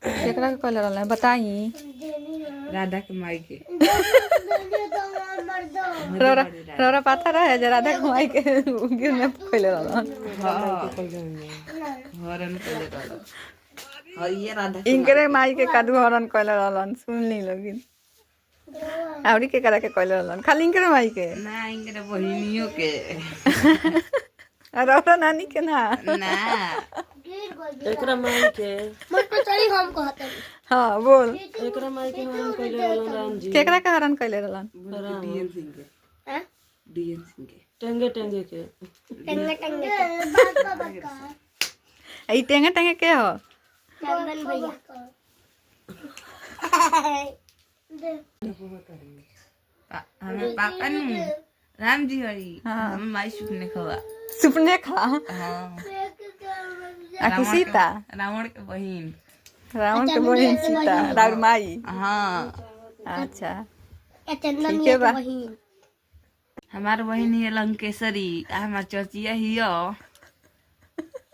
केकरा के कहले रहल बताई। राधा के माई के रोरा पता रहे जे राधा के माई के गिर में कहले रहल। हरण कहले रहल। हां ये राधा इनकरे माई के कदू हरण कहले रहलन सुनली लोगिन। आवरी के करा के कहले रहलन खाली इनकरे माई के ना इनके बहिनियों के रोरा नानी के ना ना एकरा माई के मोर पे चली हम कहते हां बोल एकरा माई के हरण कइले रहलन राम जी। केकरा के हरण कहले रहलन। डीएन सिंह के हैं डीएन सिंह के टेंगे टेंगे के टंगे टंगे बाका ई टेंगे टेंगे के हो चंदन भैया हमें पापा नु राम जी हरी हाँ। हम माई सुपने खवा सुपने खा हां आकु सीता रावण के बहिन रावण के बहिन सीता राउर माई। हां अच्छा चंदन ठीक है बा। बहिन हमार बहिन है लंकेश्वरी हमार चचिया हियो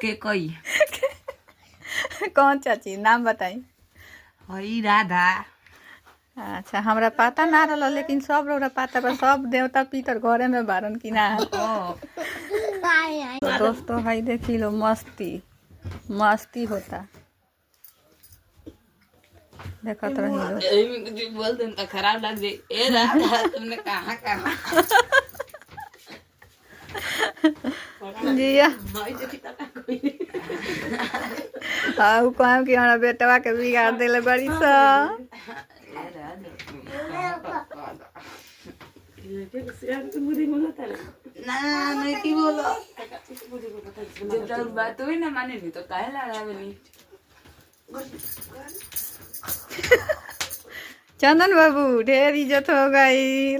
के कई कौन चाची नाम बताई। हई राधा अच्छा हमरा पता ना रहल लेकिन सब रौरा पता बा सब देवता पितर घरे में बारन की ना। ओ आए आए तो दोस्तों भाई देखी लो मस्ती मस्ती होता देखत रही लो। एमी कुछ बोल दे तो खराब लग जाए ए राधा तुमने कहां कहां जिया माई देखी ता कोई हाँ कहम कि हमारा बेटवा के बिगाड़ देले बड़ी सा। ना नहीं की बोलो जब तक बात हुई ना माने नहीं तो काहे लड़ा बनी चंदन बाबू ढेर इज्जत हो गई।